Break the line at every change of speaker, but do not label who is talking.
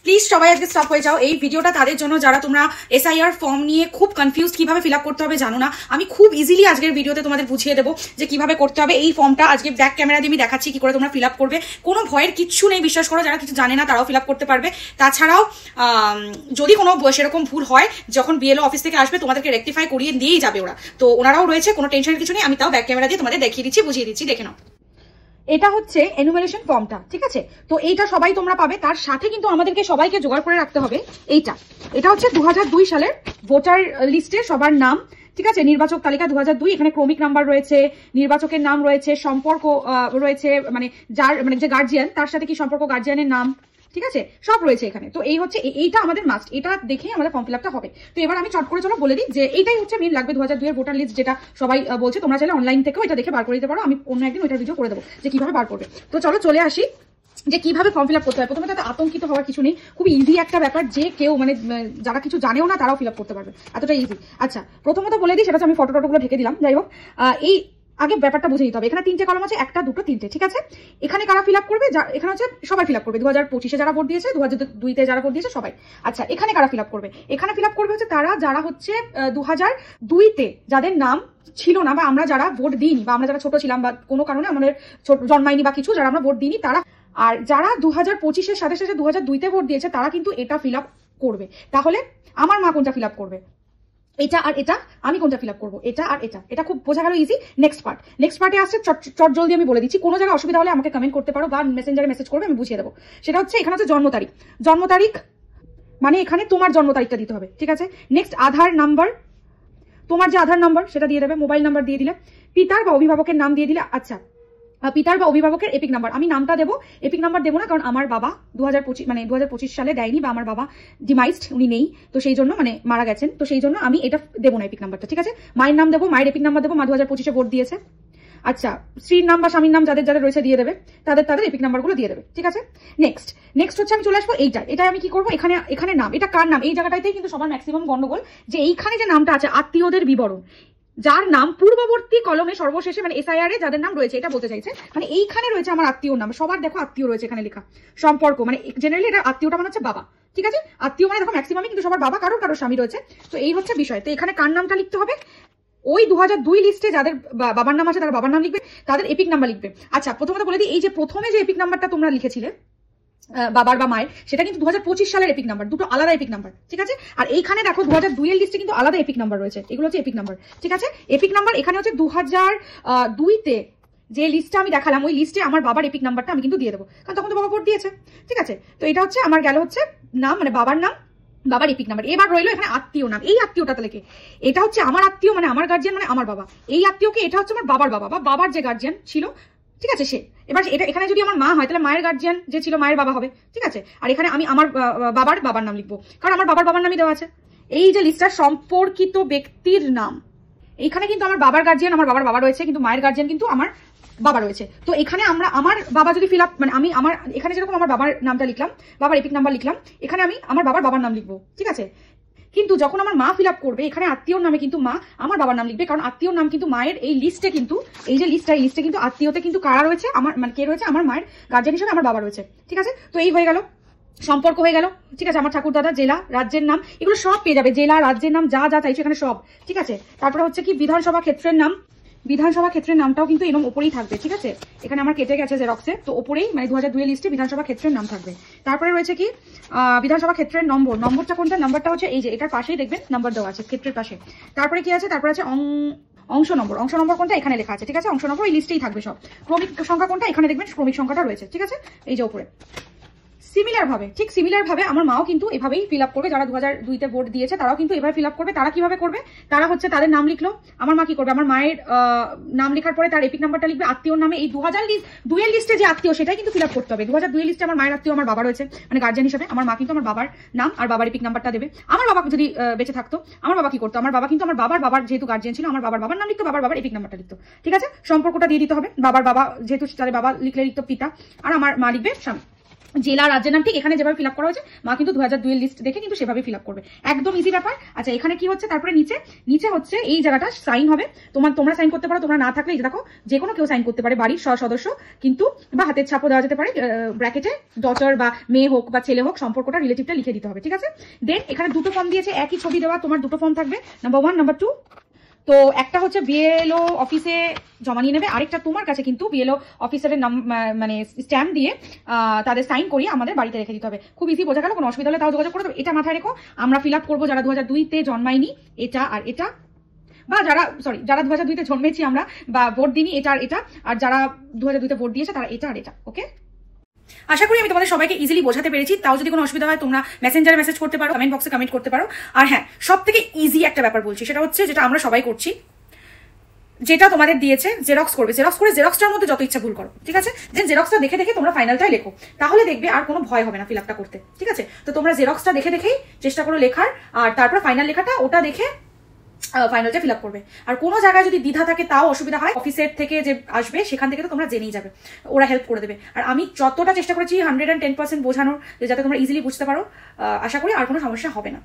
Please সবাই আজকে stop হয়ে যাও। এই ভিডিওটা তাদের জন্য যারা তোমরা এসআইআর ফর্ম নিয়ে খুব কনফিউজড, কিভাবে ফিল আপ করতে হবে জানো না। আমি খুব ইজিলি আজকের ভিডিওতে তোমাদের বুঝিয়ে দেবো যে কিভাবে করতে হবে। এই ফর্মটা আজকে ব্যাক ক্যামেরা দিয়ে আমি দেখাচ্ছি কি করে তোমরা ফিল আপ করবে। কোনো ভয়ের কিচ্ছু নেই, বিশ্বাস করো। যারা কিছু জানে না তারাও ফিল আপ করতে পারবে। তাছাড়াও যদি কোনো সেরকম ভুল হয়, যখন বিএলও অফিস থেকে আসবে তোমাদেরকে রেকটিফাই করিয়ে দিয়েই যাবে ওরা। তো ওনারাও রয়েছে, কোনো টেনশনের কিছু নেই। আমি তাও ব্যাক ক্যামেরা দিয়ে তোমাদের দেখিয়ে দিচ্ছি, বুঝিয়ে দিচ্ছি, দেখে নাও। এটা হচ্ছে এনুমারেশন ফর্মটা, ঠিক আছে? তো এইটা সবাই তোমরা পাবে। তার সাথে কিন্তু আমাদেরকে সবাইকে জোগাড় করে রাখতে হবে এটা হচ্ছে 2002 সালের ভোটার লিস্টে সবার নাম, ঠিক আছে? নির্বাচক তালিকা 2002, এখানে ক্রমিক নাম্বার রয়েছে, নির্বাচকের নাম রয়েছে, সম্পর্ক রয়েছে, মানে যার মানে যে গার্জিয়ান তার সাথে কি সম্পর্ক, গার্জিয়ানের নাম, ঠিক আছে? সব রয়েছে এখানে। তো এই হচ্ছে, এইটা আমাদের মাস্ট, এটা দেখে আমাদের ফর্ম ফিল আপটা হবে। তো এবার আমি চট করে চলো বলে দিই যে এইটাই হচ্ছে মেন লাগবে 2002 এর ভোটার লিস্ট, যেটা সবাই বলছে। তোমরা চাইলে অনলাইন থেকেও এটা দেখে বার করে দিতে পারো। আমি অন্য একদিন ওইটার ভিডিও করে দেবো যে কিভাবে বার করবে। তো চলো চলে আসি যে কিভাবে ফর্ম ফিল আপ করতে হয়। প্রথমে তাতে আতঙ্কিত হওয়ার কিছু নেই, খুব ইজি একটা ব্যাপার, যে কেউ মানে যারা কিছু জানেও না তারাও ফিল আপ করতে পারবে, এতটা ইজি। আচ্ছা, প্রথমত বলে দিই, সেটা হচ্ছে আমি ফটো টটোগুলো ঢেকে দিলাম। যাই হোক, এই আগে ব্যাপারটা বুঝে নিতে হবে। এখানে 3টে কলম আছে, 1, 2, 3টে, ঠিক আছে? এখানে কারা ফিল আপ করবে? এখানে হচ্ছে সবাই ফিল আপ করবে। 2025-এ যারা ভোট দিয়েছে, 2002-তে যারা ভোট দিয়েছে সবাই। আচ্ছা, এখানে কারা ফিল আপ করবে? এখানে ফিল আপ করবে হচ্ছে তারা যারা হচ্ছে 2002-তে যাদের নাম ছিল না, বা আমরা যারা ভোট দিইনি, বা আমরা যারা ছোট ছিলাম, বা কোনো কারণে আমাদের জন্মায়নি বা কিছু, যারা আমরা ভোট দিইনি তারা। আর যারা 2025-এর সাথে সাথে 2002-তে ভোট দিয়েছে তারা কিন্তু এটা ফিল আপ করবে। তাহলে আমার মা কোনটা ফিল আপ করবে? এটা আর এটা। আমি কোনটা ফিল আপ করবো? এটা আর এটা। এটা খুব বোঝা গেল, ইজি। নেক্সট পার্টে আসছে, চট জলদি আমি বলে দিচ্ছি। কোনো জায়গায় অসুবিধা হলে আমাকে কমেন্ট করতে পারো বা মেসেঞ্জারে মেসেজ করবে, আমি বুঝিয়ে দেবো। সেটা হচ্ছে, এখানে হচ্ছে জন্ম তারিখ, মানে এখানে তোমার জন্ম তারিখটা দিতে হবে, ঠিক আছে? নেক্সট আধার নাম্বার, তোমার যে আধার নাম্বার সেটা দিয়ে দেবে। মোবাইল নাম্বার দিয়ে দিলে, পিতার বা অভিভাবকের নাম দিয়ে দিলে। আচ্ছা, পিতার বা অভিভাবকের এপিক নাম্বার, আমি নামটা দেবো, এপিক নাম্বার দেবো না, কারণ আমার বাবা 2025 সালে দেয়নি, বা আমার বাবা ডিমাইজড, উনি নেই, তো সেই জন্য মানে মারা গেছেন, তো সেই জন্য আমি এটা দেবো না এপিক নাম্বারটা, ঠিক আছে? মায়ের নাম দেবো, মায়ের এপিক নাম্বার দেবো, মা 2025-এ ভোট দিয়েছে। আচ্ছা, স্ত্রীর নাম বা স্বামীর নাম যাদের রয়েছে দিয়ে দেবে, তাদের এপিক নাম্বারগুলো দিয়ে দেবে, ঠিক আছে? নেক্সট হচ্ছে আমি চলে আসবো এটাই আমি কি করবো, এখানে নাম, এটা কার নাম? এই জায়গাটাতেই কিন্তু সবার ম্যাক্সিমাম গন্ডগোল, যে এইখানে যে নামটা আছে আত্মীয়দের বিবরণ, যার নাম পূর্ববর্তী কলমে সর্বশেষে, মানে এসআইআর এ যাদের নাম রয়েছে, এটা বলতে চাইছে মানে এইখানে রয়েছে আমার আত্মীয়র নাম। সবার দেখো আত্মীয় রয়েছে এখানে লেখা, সম্পর্ক, মানে জেনারেলি এটা আত্মীয়টা মানে হচ্ছে বাবা, ঠিক আছে? আত্মীয় মানে দেখো ম্যাক্সিমামই কিন্তু সবার বাবা, কারোর স্বামী রয়েছে। তো এই হচ্ছে বিষয়। তো এখানে কার নামটা লিখতে হবে? ওই 2002 লিস্টে যাদের বাবার নাম আছে তারা বাবার নাম লিখবে, তাদের এপিক নাম্বার লিখবে। আচ্ছা, প্রথমত বলে দিই, এই যে প্রথমে যে এপিক নাম্বারটা তোমরা লিখেছিলে বাবার বা মায়ের, সেটা কিন্তু 2025 সালের এপিক নাম্বার, দুটো আলাদা এপিক নাম্বার, ঠিক আছে? আর এইখানে দেখো 2002 এর লিস্টে কিন্তু আলাদা এপিক নাম্বার রয়েছে, এগুলো হচ্ছে এপিক নাম্বার, ঠিক আছে? এপিক নাম্বার এখানে হচ্ছে 2002-তে যে লিস্টটা আমি দেখালাম, ওই লিস্টে আমার বাবার এপিক নাম্বারটা আমি কিন্তু দিয়ে দেবো, কারণ তখন তো বাবা ভোট দিয়েছে, ঠিক আছে? তো এটা হচ্ছে আমার গেল হচ্ছে নাম, মানে বাবার নাম, বাবার এপিক নাম্বার। এবার রইলো এখানে আত্মীয় নাম। এই আত্মীয়টা তাহলে কে? এটা হচ্ছে আমার আত্মীয়, মানে আমার গার্জিয়ান, মানে আমার বাবা। এই আত্মীয়কে, এটা হচ্ছে আমার বাবার বাবা বা বাবার যে গার্জিয়ান ছিল, ঠিক আছে? সে এবার এখানে যদি আমার মা হয় তাহলে মায়ের গার্জিয়ান যে ছিল মায়ের বাবা হবে, ঠিক আছে? আর এখানে আমি আমার বাবার নাম লিখবো, কারণ আমার বাবার নামই দেওয়া আছে। এই যে লিস্টটা সম্পর্কিত ব্যক্তির নাম, এইখানে কিন্তু আমার বাবার গার্জিয়ান, আমার বাবা রয়েছে, কিন্তু মায়ের গার্জিয়ান কিন্তু আমার বাবা রয়েছে। তো এখানে আমার বাবা যদি ফিল আপ, মানে আমি এখানে যেরকম আমার বাবার নামটা লিখলাম, বাবার এপিক নাম্বার লিখলাম, এখানে আমি আমার বাবার নাম লিখবো, ঠিক আছে? কিন্তু যখন আমার মা ফিল আপ করবে, এখানে আত্মীয়র নামে কিন্তু মা আমার বাবার নাম লিখবে, কারণ আত্মীয়র নাম কিন্তু মায়ের এই লিস্টে কিন্তু, এই যে লিস্টটা, এই লিস্টে কিন্তু আত্মীয়তে কিন্তু কারা রয়েছে, আমার মানে কে রয়েছে, আমার মায়ের গার্জিয়ান হিসেবে আমার বাবা রয়েছে, ঠিক আছে? তো এই হয়ে গেল, সম্পর্ক হয়ে গেল, ঠিক আছে? আমার ঠাকুরদাদা, জেলা, রাজ্যের নাম, এগুলো সব পেয়ে যাবে, জেলা, রাজ্যের নাম, যা চাইছো এখানে সব, ঠিক আছে? তারপরে হচ্ছে কি বিধানসভা ক্ষেত্রের নাম, বিধানসভা ক্ষেত্রের নামটাও কিন্তু এরকম ওপরেই থাকবে, ঠিক আছে? এখানে আমার কেটে গেছে জেরক্সে, তো ওপরেই মানে 2002 লিস্টে বিধানসভা ক্ষেত্রের নাম থাকবে। তারপরে রয়েছে কি বিধানসভা ক্ষেত্রের নম্বরটা কোনটা? নাম্বারটা হচ্ছে এই যে এটার পাশেই দেখবেন নাম্বার দেওয়া আছে, ক্ষেত্রের পাশে। তারপরে কি আছে? তারপরে আছে অংশ নম্বর কোনটা? এখানে লেখা আছে, ঠিক আছে? অংশ নম্বর এই লিস্টেই থাকবে সব। ক্রমিক সংখ্যা কোনটা? এখানে দেখবেন ক্রমিক সংখ্যাটা রয়েছে, ঠিক আছে? এই যে উপরে। সিমিলার ভাবে আমার মাও কিন্তু এভাবেই ফিল আপ করবে, যারা 2002-তে ভোট দিয়েছে তারাও কিন্তু এভাবে ফিল আপ করবে। তারা কিভাবে করবে? তারা হচ্ছে তাদের নাম লিখলো, আমার মা কি করবে, আমার মায়ের নাম লেখার পরে তার এপিক নাম্বারটা লিখবে, আত্মীয়র নামে এই 2002 এর লিস্টে যে আত্মীয় সেটাই কিন্তু ফিল আপ করতে হবে। 2002 এর লিস্টে আমার মায়ের আত্মীয় আমার বাবা রয়েছে, মানে গার্জিয়ান হিসেবে আমার মা কিন্তু আমার বাবার নাম আর বাবার এপিক নাম্বারটা দেবে। আমার বাবা যদি বেঁচে থাকতো, আমার বাবা কি করতো, আমার বাবা কিন্তু আমার বাবার যেহেতু গার্জিয়ান ছিল, আমার বাবার নাম লিখতো, বাবার এপিক নাম্বারটা লিখতো, ঠিক আছে? সম্পর্কটা দিয়ে দিতে হবে, বাবা যেহেতু তাদের বাবা লিখতো পিতা, আর আমার মা লিখবে স্বামী, জেলা রাজ্যের নাম ঠিক এখানে যেভাবে ফিল আপ করা হয়েছে, মা কিন্তু 2002 এর লিস্ট দেখে কিন্তু সেভাবে ফিল আপ করবে, একদম ইজি ব্যাপার। আচ্ছা এখানে কি হচ্ছে, তারপরে নিচে হচ্ছে এই জায়গাটা সাইন হবে, তোমরা সাইন করতে পারো, তোমরা না থাকলে এই যে দেখো যে কোনো কেউ সাইন করতে পারে, বাড়ির সদস্য কিন্তু, বা হাতের ছাপও দেওয়া যেতে পারে, ব্র্যাকেটে ডটার বা মেয়ে হোক বা ছেলে হোক সম্পর্কটা রিলেটিভটা লিখে দিতে হবে, ঠিক আছে। দেন এখানে দুটো ফর্ম দিয়েছে, একই ছবি দেওয়া, তোমার দুটো ফর্ম থাকবে, নাম্বার 1 নাম্বার 2। তো একটা হচ্ছে বিএলও অফিসে জমা নিয়ে নেবে, আরেকটা তোমার কাছে কিন্তু বিএলও অফিসারের নাম মানে স্ট্যাম্প দিয়ে তাদের সাইন করিয়ে আমাদের বাড়িতে রেখে দিতে হবে। খুব ইজি, বোঝা গেল? কোনো অসুবিধা হলে তাও যোগাযোগ করে দেবে। এটা মাথায় রেখো, আমরা ফিল আপ করবো যারা 2002-তে জন্মায়নি, এটা আর এটা, বা যারা 2002-তে জন্মেছি আমরা বা ভোট দিইনি, এটা আর এটা, আর যারা 2002-তে ভোট দিয়েছে তারা এটা আর এটা। ওকে, আশা করি আমি তোমাদের সবাইকে ইজিলি বোঝাতে পেরেছি। তাও যদি কোনো অসুবিধা হয় তোমরা মেসেঞ্জারে মেসেজ করতে পারো, কমেন্ট বক্সে কমেন্ট করতে পারো। আর হ্যাঁ, সব থেকে ইজি একটা ব্যাপার বলছি, সেটা হচ্ছে যেটা আমরা সবাই করছি, যেটা তোমাদের দিয়েছে জেরক্স করবে, জেরক্সটার মধ্যে যত ইচ্ছা ভুল করো, ঠিক আছে। দেন জেরক্সটা দেখে দেখে তোমরা ফাইনালটাই লেখো, তাহলে দেখবে আর কোনো ভয় হবে না ফিল আপটা করতে, ঠিক আছে। তো তোমরা জেরক্সটা দেখে দেখেই চেষ্টা করো লেখার, আর তারপর ফাইনাল লেখাটা ওটা দেখে ফাইনালটা ফিল আপ করবে। আর কোনো জায়গায় যদি দ্বিধা থাকে, তাও অসুবিধা হয়, অফিসের থেকে যে আসবে সেখান থেকে তো তোমরা জেনেই যাবে, ওরা হেল্প করে দেবে। আর আমি যতটা চেষ্টা করেছি 110% বোঝানোর, যাতে তোমরা ইজিলি বুঝতে পারো, আশা করি আর কোনো সমস্যা হবে না।